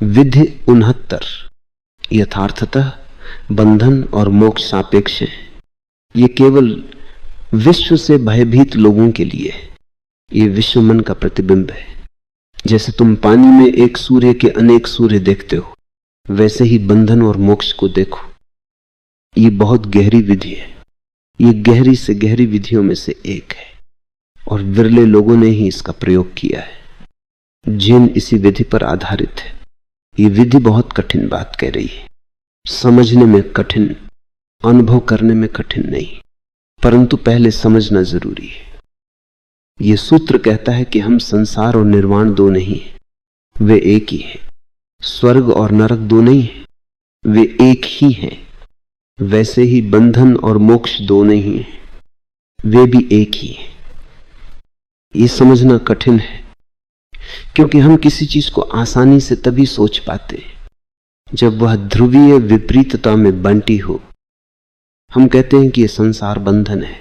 विधि 69 यथार्थतः बंधन और मोक्ष सापेक्ष है। ये केवल विश्व से भयभीत लोगों के लिए है। ये विश्व मन का प्रतिबिंब है। जैसे तुम पानी में एक सूर्य के अनेक सूर्य देखते हो, वैसे ही बंधन और मोक्ष को देखो। ये बहुत गहरी विधि है। ये गहरी से गहरी विधियों में से एक है और विरले लोगों ने ही इसका प्रयोग किया है। जैन इसी विधि पर आधारित है। ये विधि बहुत कठिन बात कह रही है, समझने में कठिन, अनुभव करने में कठिन नहीं, परंतु पहले समझना जरूरी है। यह सूत्र कहता है कि हम संसार और निर्वाण दो नहीं है, वे एक ही है। स्वर्ग और नरक दो नहीं है, वे एक ही हैं। वैसे ही बंधन और मोक्ष दो नहीं है, वे भी एक ही हैं। ये समझना कठिन है क्योंकि हम किसी चीज को आसानी से तभी सोच पाते हैं जब वह ध्रुवीय विपरीतता में बंटी हो। हम कहते हैं कि यह संसार बंधन है,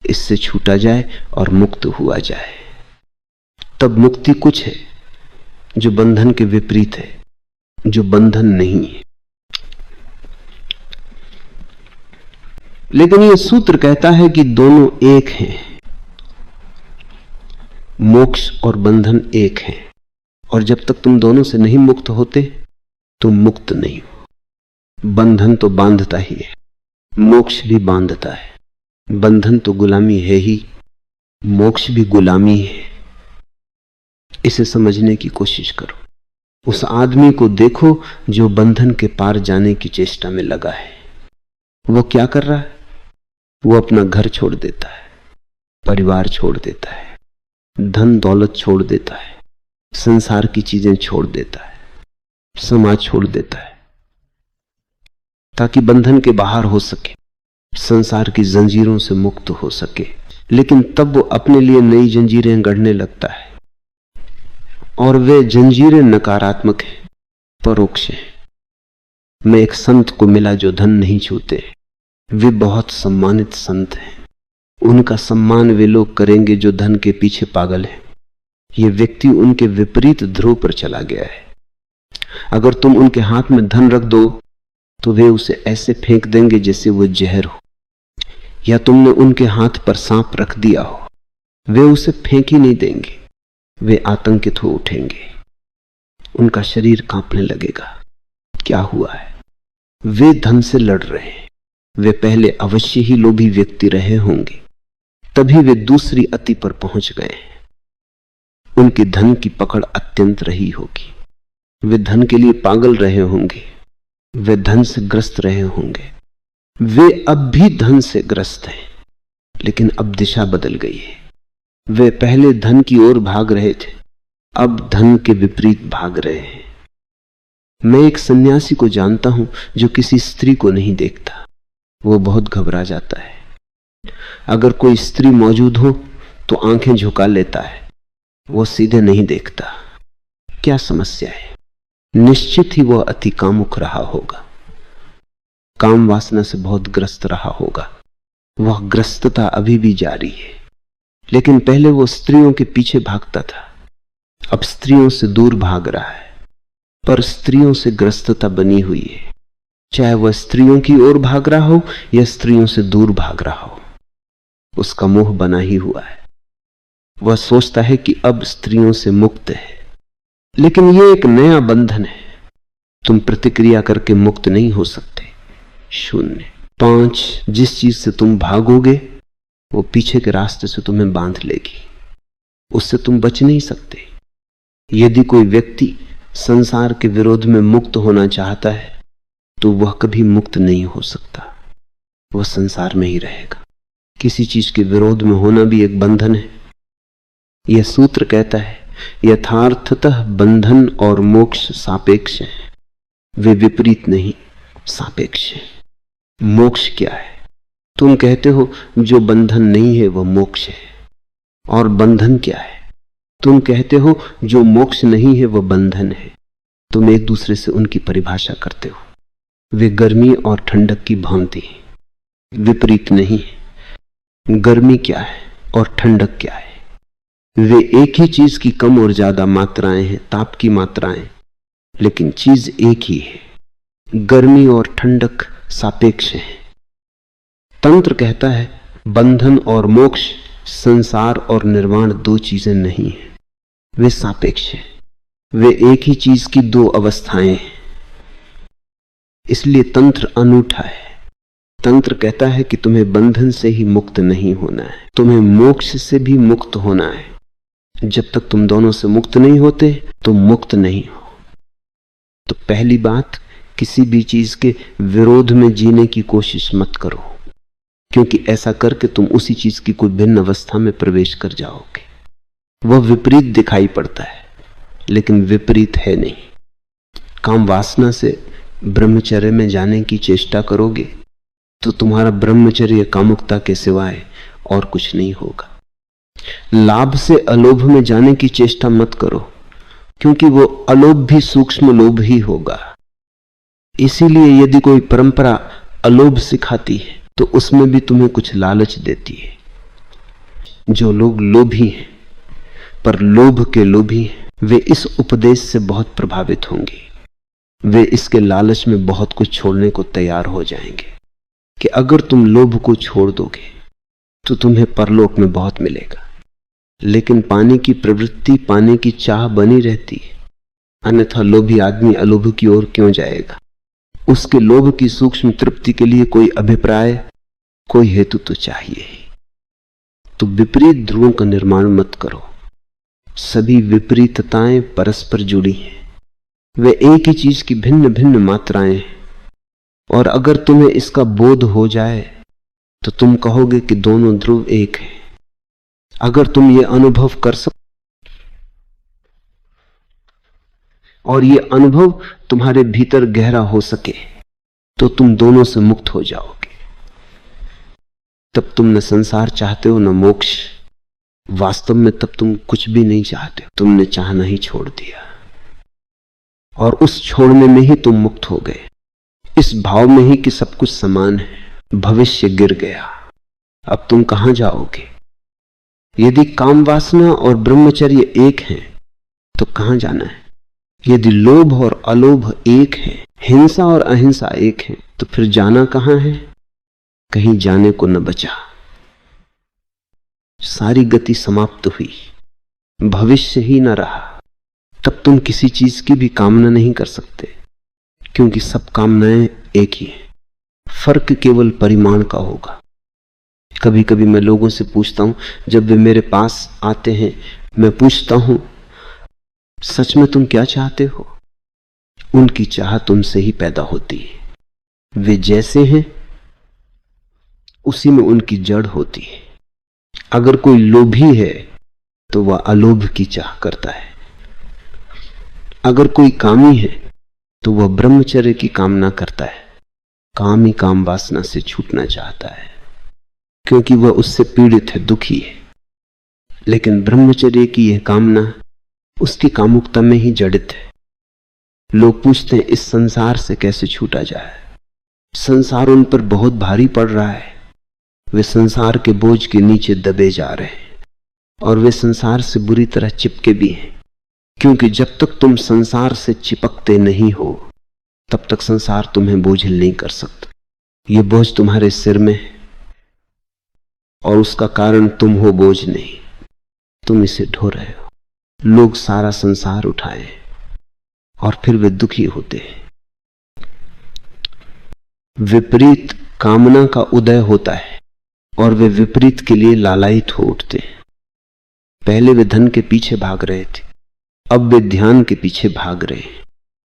इससे छूटा जाए और मुक्त हुआ जाए। तब मुक्ति कुछ है जो बंधन के विपरीत है, जो बंधन नहीं है। लेकिन यह सूत्र कहता है कि दोनों एक हैं। मोक्ष और बंधन एक हैं, और जब तक तुम दोनों से नहीं मुक्त होते तुम मुक्त नहीं हो। बंधन तो बांधता ही है, मोक्ष भी बांधता है। बंधन तो गुलामी है ही, मोक्ष भी गुलामी है। इसे समझने की कोशिश करो। उस आदमी को देखो जो बंधन के पार जाने की चेष्टा में लगा है। वो क्या कर रहा है? वो अपना घर छोड़ देता है, परिवार छोड़ देता है, धन दौलत छोड़ देता है, संसार की चीजें छोड़ देता है, समाज छोड़ देता है, ताकि बंधन के बाहर हो सके, संसार की जंजीरों से मुक्त हो सके। लेकिन तब वो अपने लिए नई जंजीरें गढ़ने लगता है, और वे जंजीरें नकारात्मक हैं, परोक्ष हैं। मैं एक संत को मिला जो धन नहीं छूते। वे बहुत सम्मानित संत हैं। उनका सम्मान वे लोग करेंगे जो धन के पीछे पागल हैं। ये व्यक्ति उनके विपरीत ध्रुव पर चला गया है। अगर तुम उनके हाथ में धन रख दो तो वे उसे ऐसे फेंक देंगे जैसे वो जहर हो, या तुमने उनके हाथ पर सांप रख दिया हो, वे उसे फेंक ही नहीं देंगे। वे आतंकित हो उठेंगे, उनका शरीर कांपने लगेगा। क्या हुआ है? वे धन से लड़ रहे हैं। वे पहले अवश्य ही लोभी व्यक्ति रहे होंगे, तभी वे दूसरी अति पर पहुंच गए हैं। उनकी धन की पकड़ अत्यंत रही होगी। वे धन के लिए पागल रहे होंगे, वे धन से ग्रस्त रहे होंगे। वे अब भी धन से ग्रस्त हैं, लेकिन अब दिशा बदल गई है। वे पहले धन की ओर भाग रहे थे, अब धन के विपरीत भाग रहे हैं। मैं एक सन्यासी को जानता हूं जो किसी स्त्री को नहीं देखता। वो बहुत घबरा जाता है। अगर कोई स्त्री मौजूद हो तो आंखें झुका लेता है, वो सीधे नहीं देखता। क्या समस्या है? निश्चित ही वह अति कामुक रहा होगा, काम वासना से बहुत ग्रस्त रहा होगा। वह ग्रस्तता अभी भी जारी है, लेकिन पहले वो स्त्रियों के पीछे भागता था, अब स्त्रियों से दूर भाग रहा है। पर स्त्रियों से ग्रस्तता बनी हुई है, चाहे वह स्त्रियों की ओर भाग रहा हो या स्त्रियों से दूर भाग रहा हो। उसका मोह बना ही हुआ है। वह सोचता है कि अब स्त्रियों से मुक्त है, लेकिन यह एक नया बंधन है। तुम प्रतिक्रिया करके मुक्त नहीं हो सकते। 0 5 जिस चीज से तुम भागोगे वो पीछे के रास्ते से तुम्हें बांध लेगी, उससे तुम बच नहीं सकते। यदि कोई व्यक्ति संसार के विरोध में मुक्त होना चाहता है तो वह कभी मुक्त नहीं हो सकता, वह संसार में ही रहेगा। किसी चीज के विरोध में होना भी एक बंधन है। यह सूत्र कहता है यथार्थतः बंधन और मोक्ष सापेक्ष है, वे विपरीत नहीं, सापेक्ष है। मोक्ष क्या है? तुम कहते हो जो बंधन नहीं है वह मोक्ष है। और बंधन क्या है? तुम कहते हो जो मोक्ष नहीं है वह बंधन है। तुम एक दूसरे से उनकी परिभाषा करते हो। वे गर्मी और ठंडक की भांति है, विपरीत नहीं है। गर्मी क्या है और ठंडक क्या है? वे एक ही चीज की कम और ज्यादा मात्राएं हैं, ताप की मात्राएं। लेकिन चीज एक ही है। गर्मी और ठंडक सापेक्ष है। तंत्र कहता है बंधन और मोक्ष, संसार और निर्वाण दो चीजें नहीं है, वे सापेक्ष हैं। वे एक ही चीज की दो अवस्थाएं हैं। इसलिए तंत्र अनूठा है। तंत्र कहता है कि तुम्हें बंधन से ही मुक्त नहीं होना है, तुम्हें मोक्ष से भी मुक्त होना है। जब तक तुम दोनों से मुक्त नहीं होते तुम मुक्त नहीं हो। तो पहली बात, किसी भी चीज के विरोध में जीने की कोशिश मत करो, क्योंकि ऐसा करके तुम उसी चीज की कोई भिन्न अवस्था में प्रवेश कर जाओगे। वह विपरीत दिखाई पड़ता है लेकिन विपरीत है नहीं। काम वासना से ब्रह्मचर्य में जाने की चेष्टा करोगे तो तुम्हारा ब्रह्मचर्य कामुकता के सिवाय और कुछ नहीं होगा। लाभ से अलोभ में जाने की चेष्टा मत करो, क्योंकि वो अलोभ भी सूक्ष्म लोभ ही होगा। इसीलिए यदि कोई परंपरा अलोभ सिखाती है तो उसमें भी तुम्हें कुछ लालच देती है। जो लोग लोभी हैं पर लोभ के लोभी हैं, वे इस उपदेश से बहुत प्रभावित होंगे। वे इसके लालच में बहुत कुछ छोड़ने को तैयार हो जाएंगे कि अगर तुम लोभ को छोड़ दोगे तो तुम्हें परलोक में बहुत मिलेगा। लेकिन पाने की प्रवृत्ति, पाने की चाह बनी रहती है, अन्यथा लोभी आदमी अलोभ की ओर क्यों जाएगा? उसके लोभ की सूक्ष्म तृप्ति के लिए कोई अभिप्राय, कोई हेतु तो चाहिए ही। तो विपरीत ध्रुवों का निर्माण मत करो। सभी विपरीतताएं परस्पर जुड़ी हैं, वे एक ही चीज की भिन्न भिन्न मात्राएं हैं। और अगर तुम्हें इसका बोध हो जाए तो तुम कहोगे कि दोनों ध्रुव एक हैं। अगर तुम ये अनुभव कर सको और ये अनुभव तुम्हारे भीतर गहरा हो सके तो तुम दोनों से मुक्त हो जाओगे। तब तुम न संसार चाहते हो न मोक्ष। वास्तव में तब तुम कुछ भी नहीं चाहते हो, तुमने चाहना ही छोड़ दिया और उस छोड़ने में ही तुम मुक्त हो गए। इस भाव में ही कि सब कुछ समान है, भविष्य गिर गया। अब तुम कहां जाओगे? यदि काम वासना और ब्रह्मचर्य एक हैं तो कहां जाना है? यदि लोभ और अलोभ एक है, हिंसा और अहिंसा एक है, तो फिर जाना कहां है? कहीं जाने को न बचा। सारी गति समाप्त हुई, भविष्य ही न रहा। तब तुम किसी चीज की भी कामना नहीं कर सकते, क्योंकि सब कामनाएं एक ही हैं। फर्क केवल परिमाण का होगा। कभी कभी मैं लोगों से पूछता हूं, जब वे मेरे पास आते हैं, मैं पूछता हूं सच में तुम क्या चाहते हो? उनकी चाह तुमसे ही पैदा होती है। वे जैसे हैं उसी में उनकी जड़ होती है। अगर कोई लोभी है तो वह अलोभ की चाह करता है। अगर कोई कामी है तो वह ब्रह्मचर्य की कामना करता है। कामी काम वासना से छूटना चाहता है, क्योंकि वह उससे पीड़ित है, दुखी है। लेकिन ब्रह्मचर्य की यह कामना उसकी कामुकता में ही जड़ित है। लोग पूछते हैं इस संसार से कैसे छूटा जाए? संसार उन पर बहुत भारी पड़ रहा है। वे संसार के बोझ के नीचे दबे जा रहे हैं और वे संसार से बुरी तरह चिपके भी हैं, क्योंकि जब तक तुम संसार से चिपकते नहीं हो तब तक संसार तुम्हें बोझिल नहीं कर सकता। ये बोझ तुम्हारे सिर में है और उसका कारण तुम हो, बोझ नहीं। तुम इसे ढो रहे हो। लोग सारा संसार उठाए और फिर वे दुखी होते हैं। विपरीत कामना का उदय होता है और वे विपरीत के लिए लालायित हो उठते हैं। पहले वे धन के पीछे भाग रहे थे, अब वे ध्यान के पीछे भाग रहे हैं।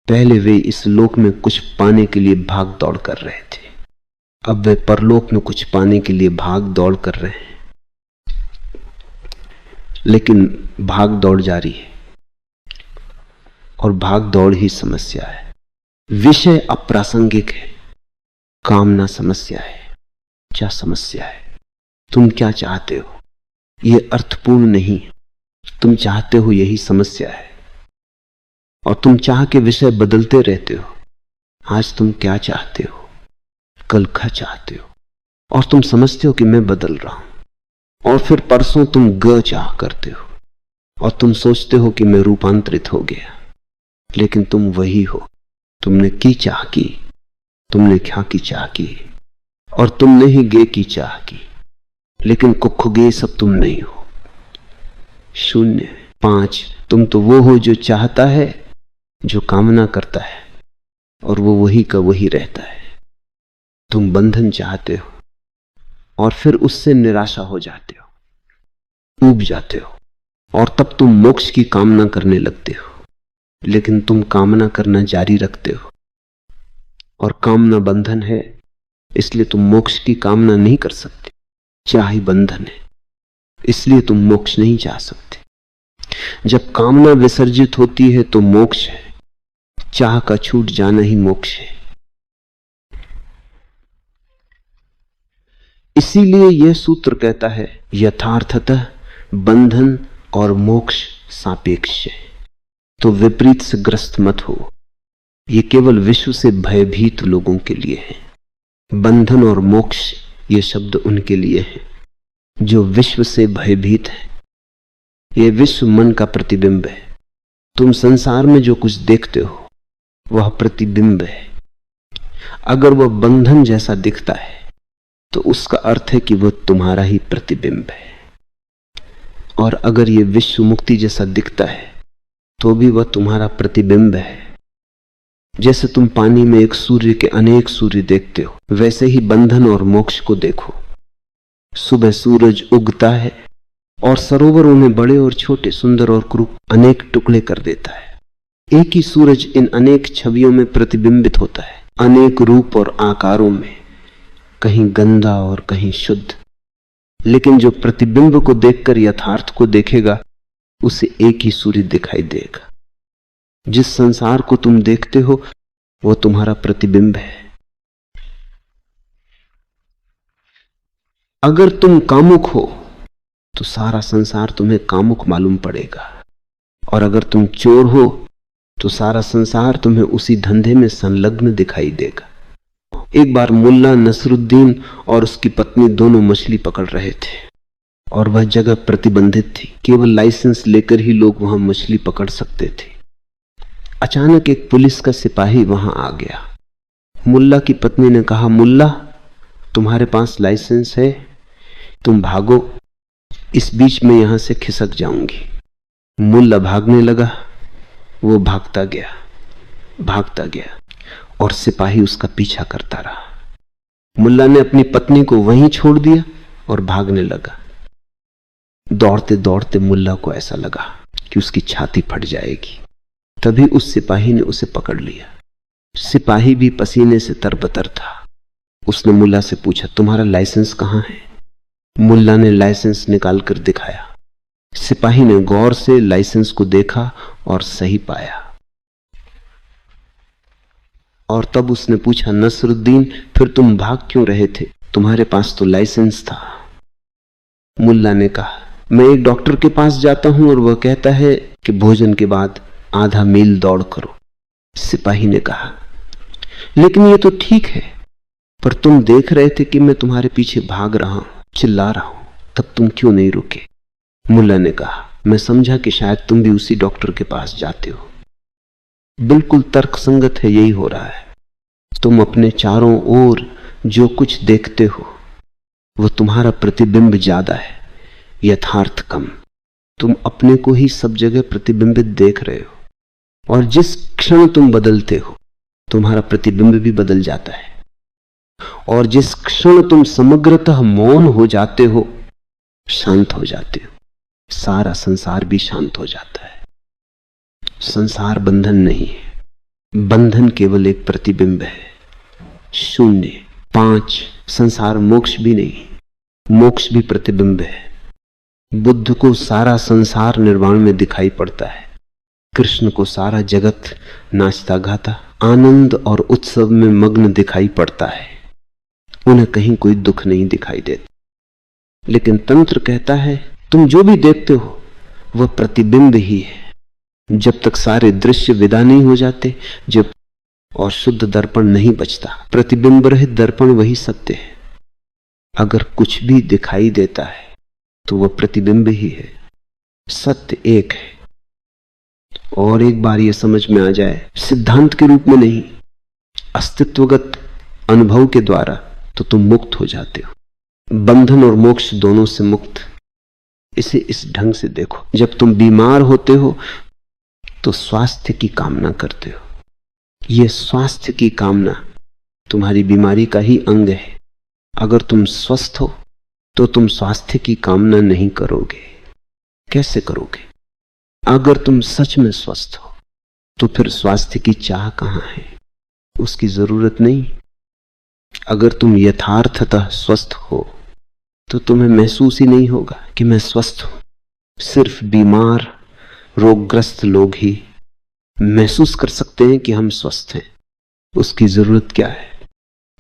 पहले वे इस लोक में कुछ पाने के लिए भाग दौड़ कर रहे थे, अब वे परलोक में कुछ पाने के लिए भाग दौड़ कर रहे हैं। लेकिन भाग दौड़ जारी है और भाग दौड़ ही समस्या है। विषय अप्रासंगिक है, कामना समस्या है। क्या समस्या है? तुम क्या चाहते हो? यह अर्थपूर्ण नहीं। तुम चाहते हो, यही समस्या है। और तुम चाह के विषय बदलते रहते हो। आज तुम क्या चाहते हो, कल क्या चाहते हो, और तुम समझते हो कि मैं बदल रहा हूं। और फिर परसों तुम ग चाह करते हो और तुम सोचते हो कि मैं रूपांतरित हो गया। लेकिन तुम वही हो। तुमने की चाह की, तुमने क्या की चाह की, और तुमने ही गे की चाह की, लेकिन कुख गे सब तुम नहीं हो। 0 5 तुम तो वो हो जो चाहता है, जो कामना करता है, और वो वही का वही रहता है। तुम बंधन चाहते हो और फिर उससे निराशा हो जाते हो, ऊब जाते हो, और तब तुम मोक्ष की कामना करने लगते हो। लेकिन तुम कामना करना जारी रखते हो, और कामना बंधन है, इसलिए तुम मोक्ष की कामना नहीं कर सकते। चाह ही बंधन है, इसलिए तुम मोक्ष नहीं चाह सकते। जब कामना विसर्जित होती है तो मोक्ष है, चाह का छूट जाना ही मोक्ष है। इसीलिए यह सूत्र कहता है, यथार्थतः बंधन और मोक्ष सापेक्ष है, तो विपरीत से ग्रस्त मत हो। यह केवल विश्व से भयभीत लोगों के लिए है। बंधन और मोक्ष ये शब्द उनके लिए है जो विश्व से भयभीत है। यह विश्व मन का प्रतिबिंब है। तुम संसार में जो कुछ देखते हो वह प्रतिबिंब है। अगर वह बंधन जैसा दिखता है तो उसका अर्थ है कि वह तुम्हारा ही प्रतिबिंब है, और अगर यह विश्व मुक्ति जैसा दिखता है तो भी वह तुम्हारा प्रतिबिंब है। जैसे तुम पानी में एक सूर्य के अनेक सूर्य देखते हो, वैसे ही बंधन और मोक्ष को देखो। सुबह सूरज उगता है और सरोवरों में बड़े और छोटे, सुंदर और क्रूर अनेक टुकड़े कर देता है। एक ही सूरज इन अनेक छवियों में प्रतिबिंबित होता है, अनेक रूप और आकारों में, कहीं गंदा और कहीं शुद्ध। लेकिन जो प्रतिबिंब को देखकर यथार्थ को देखेगा उसे एक ही सूर्य दिखाई देगा। जिस संसार को तुम देखते हो वो तुम्हारा प्रतिबिंब है। अगर तुम कामुक हो तो सारा संसार तुम्हें कामुक मालूम पड़ेगा, और अगर तुम चोर हो तो सारा संसार तुम्हें उसी धंधे में संलग्न दिखाई देगा। एक बार मुल्ला नसरुद्दीन और उसकी पत्नी दोनों मछली पकड़ रहे थे, और वह जगह प्रतिबंधित थी। केवल लाइसेंस लेकर ही लोग वहां मछली पकड़ सकते थे। अचानक एक पुलिस का सिपाही वहां आ गया। मुल्ला की पत्नी ने कहा, मुल्ला तुम्हारे पास लाइसेंस है, तुम भागो, इस बीच में यहां से खिसक जाऊंगी। मुल्ला भागने लगा। वो भागता गया और सिपाही उसका पीछा करता रहा। मुल्ला ने अपनी पत्नी को वहीं छोड़ दिया और भागने लगा। दौड़ते दौड़ते मुल्ला को ऐसा लगा कि उसकी छाती फट जाएगी। तभी उस सिपाही ने उसे पकड़ लिया। सिपाही भी पसीने से तरबतर था। उसने मुल्ला से पूछा, तुम्हारा लाइसेंस कहां है? मुल्ला ने लाइसेंस निकालकर दिखाया। सिपाही ने गौर से लाइसेंस को देखा और सही पाया, और तब उसने पूछा, नसरुद्दीन फिर तुम भाग क्यों रहे थे? तुम्हारे पास तो लाइसेंस था। मुल्ला ने कहा, मैं एक डॉक्टर के पास जाता हूं और वह कहता है कि भोजन के बाद आधा मील दौड़ करो। सिपाही ने कहा, लेकिन ये तो ठीक है, पर तुम देख रहे थे कि मैं तुम्हारे पीछे भाग रहा हूं, चिल्ला रहा हूं, तब तुम क्यों नहीं रुके? मुल्ला ने कहा, मैं समझा कि शायद तुम भी उसी डॉक्टर के पास जाते हो। बिल्कुल तर्कसंगत है, यही हो रहा है। तुम अपने चारों ओर जो कुछ देखते हो वो तुम्हारा प्रतिबिंब ज्यादा है, यथार्थ कम। तुम अपने को ही सब जगह प्रतिबिंबित देख रहे हो, और जिस क्षण तुम बदलते हो तुम्हारा प्रतिबिंब भी बदल जाता है, और जिस क्षण तुम समग्रतः मौन हो जाते हो, शांत हो जाते हो, सारा संसार भी शांत हो जाता है। संसार बंधन नहीं है, बंधन केवल एक प्रतिबिंब है। 0 5 संसार मोक्ष भी नहीं, मोक्ष भी प्रतिबिंब है। बुद्ध को सारा संसार निर्वाण में दिखाई पड़ता है, कृष्ण को सारा जगत नाचता गाता आनंद और उत्सव में मग्न दिखाई पड़ता है। उन्हें कहीं कोई दुख नहीं दिखाई देता। लेकिन तंत्र कहता है तुम जो भी देखते हो वह प्रतिबिंब ही है। जब तक सारे दृश्य विदा नहीं हो जाते, जब और शुद्ध दर्पण नहीं बचता, प्रतिबिंब रहित दर्पण वही सत्य है। अगर कुछ भी दिखाई देता है तो वह प्रतिबिंब ही है। सत्य एक है, और एक बार ये समझ में आ जाए, सिद्धांत के रूप में नहीं, अस्तित्वगत अनुभव के द्वारा, तो तुम मुक्त हो जाते हो। बंधन और मोक्ष दोनों से मुक्त। इसे इस ढंग से देखो, जब तुम बीमार होते हो तो स्वास्थ्य की कामना करते हो। यह स्वास्थ्य की कामना तुम्हारी बीमारी का ही अंग है। अगर तुम स्वस्थ हो तो तुम स्वास्थ्य की कामना नहीं करोगे। कैसे करोगे? अगर तुम सच में स्वस्थ हो तो फिर स्वास्थ्य की चाह कहां है? उसकी जरूरत नहीं। अगर तुम यथार्थतः स्वस्थ हो तो तुम्हें महसूस ही नहीं होगा कि मैं स्वस्थ हूं। सिर्फ बीमार रोगग्रस्त लोग ही महसूस कर सकते हैं कि हम स्वस्थ हैं। उसकी जरूरत क्या है?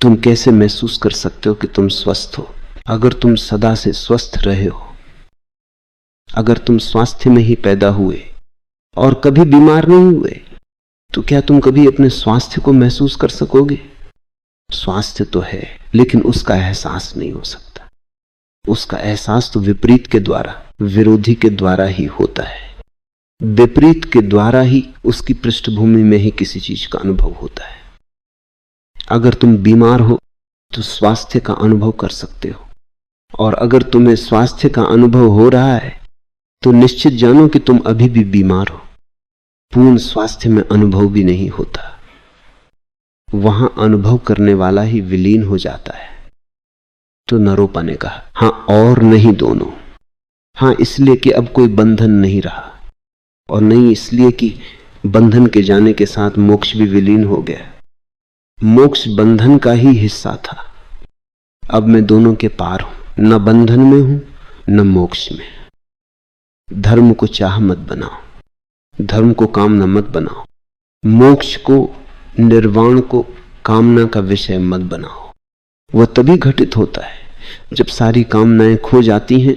तुम कैसे महसूस कर सकते हो कि तुम स्वस्थ हो? अगर तुम सदा से स्वस्थ रहे हो, अगर तुम स्वास्थ्य में ही पैदा हुए और कभी बीमार नहीं हुए, तो क्या तुम कभी अपने स्वास्थ्य को महसूस कर सकोगे? स्वास्थ्य तो है, लेकिन उसका एहसास नहीं हो सकता। उसका एहसास तो विपरीत के द्वारा, विरोधी के द्वारा ही होता है। विपरीत के द्वारा ही उसकी पृष्ठभूमि में ही किसी चीज का अनुभव होता है। अगर तुम बीमार हो तो स्वास्थ्य का अनुभव कर सकते हो, और अगर तुम्हें स्वास्थ्य का अनुभव हो रहा है तो निश्चित जानो कि तुम अभी भी बीमार हो। पूर्ण स्वास्थ्य में अनुभव भी नहीं होता, वहां अनुभव करने वाला ही विलीन हो जाता है। तो नरोपा ने कहा, हां और नहीं दोनों। हां इसलिए कि अब कोई बंधन नहीं रहा, और नहीं इसलिए कि बंधन के जाने के साथ मोक्ष भी विलीन हो गया। मोक्ष बंधन का ही हिस्सा था। अब मैं दोनों के पार हूं, न बंधन में हूं न मोक्ष में। धर्म को चाह मत बनाओ, धर्म को कामना मत बनाओ, मोक्ष को निर्वाण को कामना का विषय मत बनाओ। वह तभी घटित होता है जब सारी कामनाएं खो जाती हैं